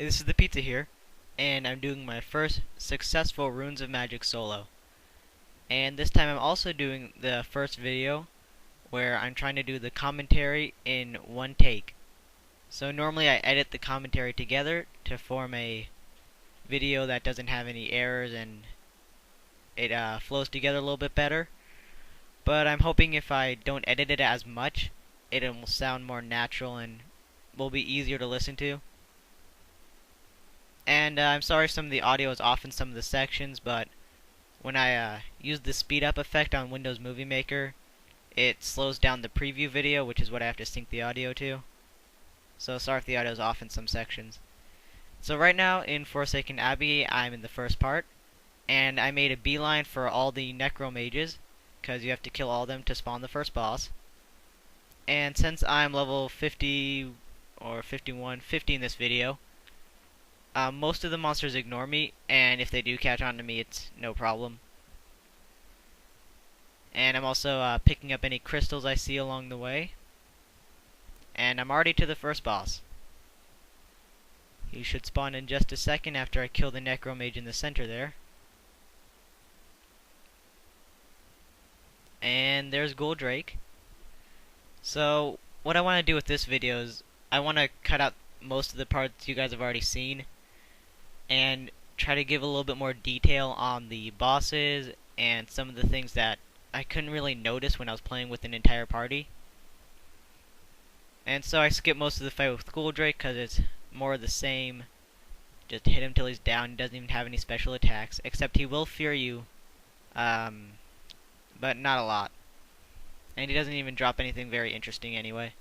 Hey, this is the Pizza here, and I'm doing my first successful Runes of Magic solo. And this time I'm also doing the first video where I'm trying to do the commentary in one take. So normally I edit the commentary together to form a video that doesn't have any errors and it flows together a little bit better. But I'm hoping if I don't edit it as much, it will sound more natural and will be easier to listen to. And I'm sorry some of the audio is off in some of the sections, but when I use the speed up effect on Windows Movie Maker, it slows down the preview video, which is what I have to sync the audio to. So sorry if the audio is off in some sections. So right now in Forsaken Abbey, I'm in the first part, and I made a beeline for all the Necro Mages, because you have to kill all of them to spawn the first boss. And since I'm level 50 or 51, 50 in this video, most of the monsters ignore me, and if they do catch on to me, it's no problem. And I'm also picking up any crystals I see along the way. And I'm already to the first boss. He should spawn in just a second after I kill the Necromage in the center there. And there's Goldrake. So, what I want to do with this video is, I want to cut out most of the parts you guys have already seen, and try to give a little bit more detail on the bosses and some of the things that I couldn't really notice when I was playing with an entire party. And so I skipped most of the fight with Goldrake because it's more of the same. Just hit him till he's down. He doesn't even have any special attacks, except he will fear you, but not a lot. And he doesn't even drop anything very interesting anyway.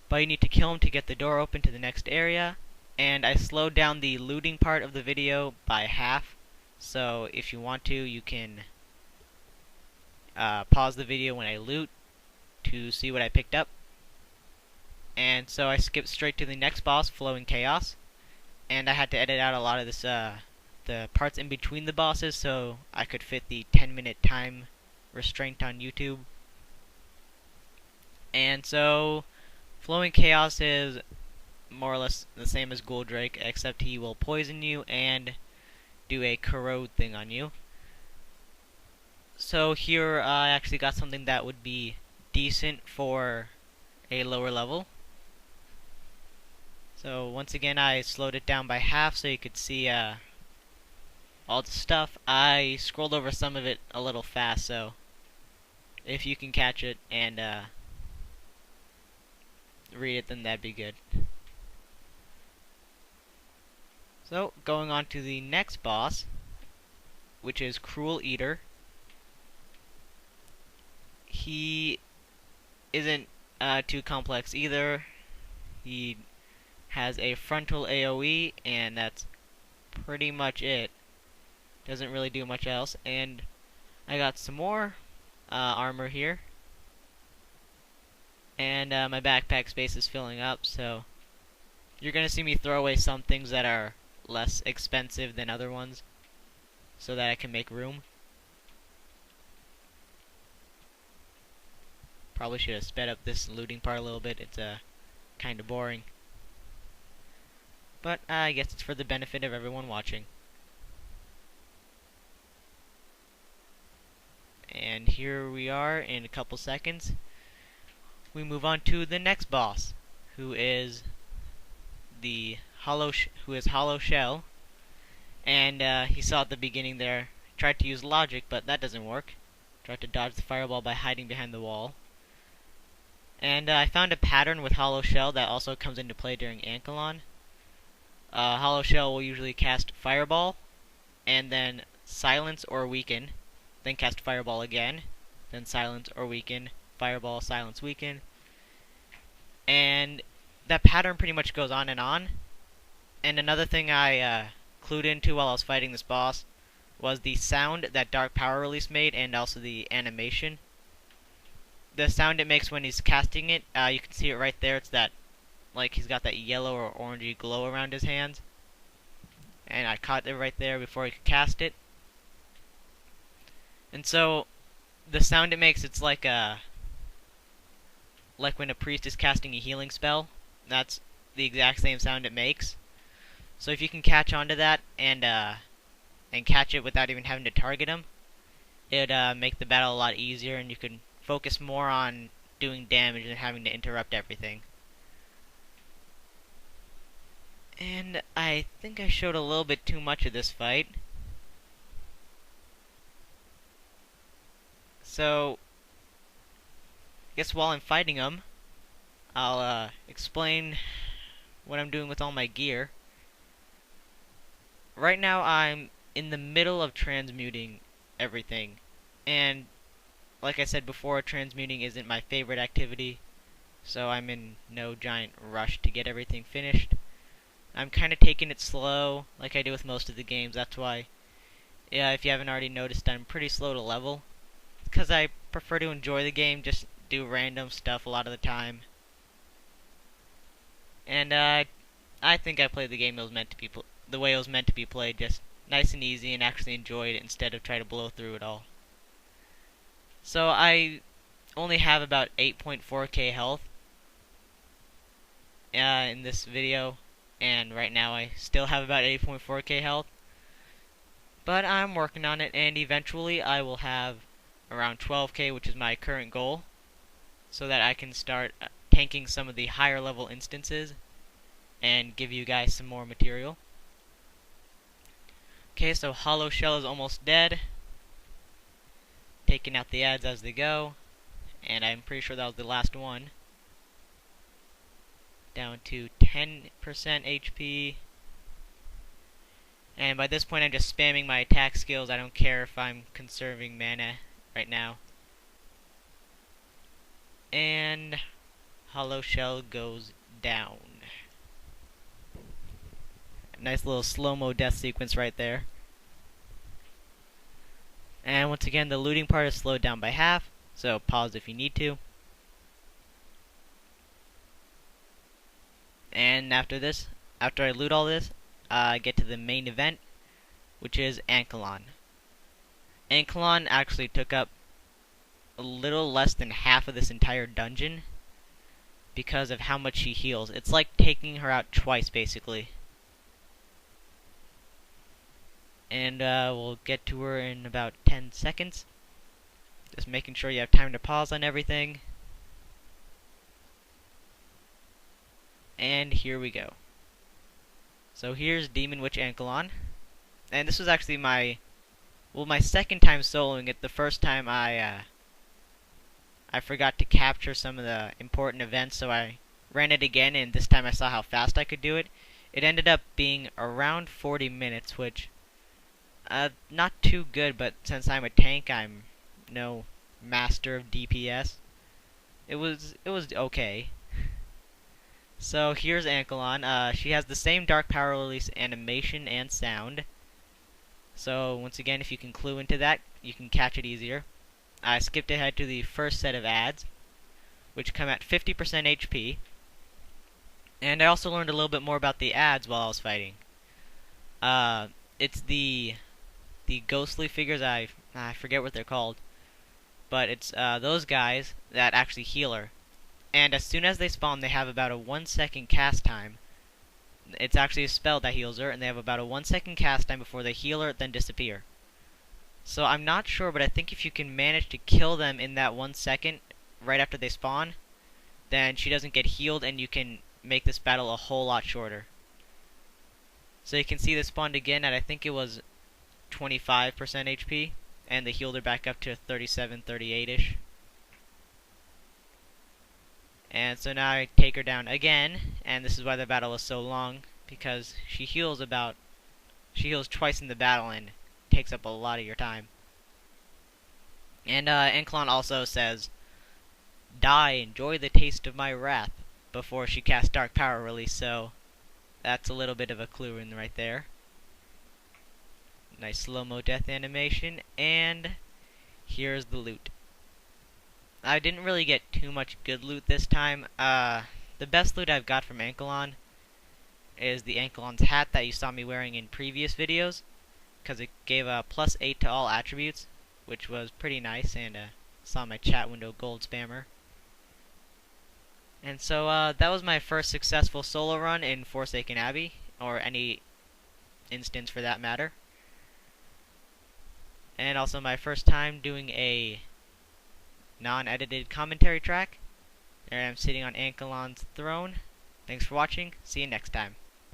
But you need to kill him to get the door open to the next area. And I slowed down the looting part of the video by half, so if you want to, you can pause the video when I loot to see what I picked up. And so I skipped straight to the next boss, Flowing Chaos, and I had to edit out a lot of this, the parts in between the bosses, so I could fit the 10-minute time restraint on YouTube. And so Flowing Chaos is more or less the same as Goldrake, except he will poison you and do a corrode thing on you. So here I actually got something that would be decent for a lower level. So once again I slowed it down by half so you could see all the stuff. I scrolled over some of it a little fast, so if you can catch it and read it, then that'd be good. So, going on to the next boss, which is Cruel Eater. He isn't too complex either. He has a frontal AoE, and that's pretty much it. Doesn't really do much else. And I got some more armor here. And my backpack space is filling up, so you're going to see me throw away some things that are less expensive than other ones, so that I can make room. Probably should have sped up this looting part a little bit. It's kind of boring, but I guess it's for the benefit of everyone watching. And here we are in a couple seconds. We move on to the next boss, who is Hollow Shell, and he saw at the beginning there, tried to use logic, but that doesn't work. Tried to dodge the fireball by hiding behind the wall. And I found a pattern with Hollow Shell that also comes into play during Ankalon. Hollow Shell will usually cast Fireball, and then Silence or Weaken, then cast Fireball again, then Silence or Weaken, Fireball, Silence, Weaken. And that pattern pretty much goes on and on. And another thing I clued into while I was fighting this boss was the sound that Dark Power Release made, and also the animation. The sound it makes when he's casting it, you can see it right there. It's that, like, he's got that yellow or orangey glow around his hands. And I caught it right there before he could cast it. And so, the sound it makes, it's like when a priest is casting a healing spell. That's the exact same sound it makes. So if you can catch onto that and catch it without even having to target them, it'd make the battle a lot easier, and you can focus more on doing damage than having to interrupt everything. And I think I showed a little bit too much of this fight. So, I guess while I'm fighting them, I'll explain what I'm doing with all my gear. Right now I'm in the middle of transmuting everything. And like I said before, transmuting isn't my favorite activity, so I'm in no giant rush to get everything finished. I'm kind of taking it slow, like I do with most of the games. That's why, yeah, if you haven't already noticed, I'm pretty slow to level. Because I prefer to enjoy the game, just do random stuff a lot of the time. And I think I played the game it was meant to be the way it was meant to be played, just nice and easy, and actually enjoyed it instead of try to blow through it all. So I only have about 8.4k health in this video, and right now I still have about 8.4k health. But I'm working on it, and eventually I will have around 12k, which is my current goal, so that I can start tanking some of the higher level instances and give you guys some more material. Okay, so Hollow Shell is almost dead. Taking out the ads as they go, and I'm pretty sure that was the last one. Down to 10% HP. And by this point I'm just spamming my attack skills. I don't care if I'm conserving mana right now. And Hollow Shell goes down. Nice little slow-mo death sequence right there. And once again, the looting part is slowed down by half, so pause if you need to. And after this, after I loot all this, I get to the main event, which is Ankelon. Ankelon actually took up a little less than half of this entire dungeon because of how much she heals. It's like taking her out twice, basically. And we'll get to her in about 10 seconds. Just making sure you have time to pause on everything. And here we go. So here's Demon Witch Ankelon. And this was actually my second time soloing it. The first time I forgot to capture some of the important events, so I ran it again, and this time I saw how fast I could do it. It ended up being around 40 minutes, which not too good, but since I'm a tank, I'm no master of DPS. It was okay. So here's Ankelon. She has the same Dark Power Release animation and sound. So once again, if you can clue into that, you can catch it easier. I skipped ahead to the first set of ads, which come at 50% HP. And I also learned a little bit more about the ads while I was fighting. It's the ghostly figures, I forget what they're called, but it's those guys that actually heal her. And as soon as they spawn, they have about a 1-second cast time. It's actually a spell that heals her, and they have about a 1-second cast time before they heal her, then disappear. So I'm not sure, but I think if you can manage to kill them in that 1 second, right after they spawn, then she doesn't get healed, and you can make this battle a whole lot shorter. So you can see they spawned again at, I think it was 25% HP, and they healed her back up to 37, 38-ish. And so now I take her down again, and this is why the battle is so long, because she heals twice in the battle and takes up a lot of your time. And Ankelon also says, "Die, enjoy the taste of my wrath," before she casts Dark Power Release, so that's a little bit of a clue in right there. Nice slow-mo death animation, and here's the loot. I didn't really get too much good loot this time. The best loot I've got from Ankelon is the Ankelon's hat that you saw me wearing in previous videos, because it gave a +8 to all attributes, which was pretty nice, and saw my chat window gold spammer. And so that was my first successful solo run in Forsaken Abbey, or any instance for that matter. And also my first time doing a non-edited commentary track. There I am sitting on Ankalon's throne. Thanks for watching. See you next time.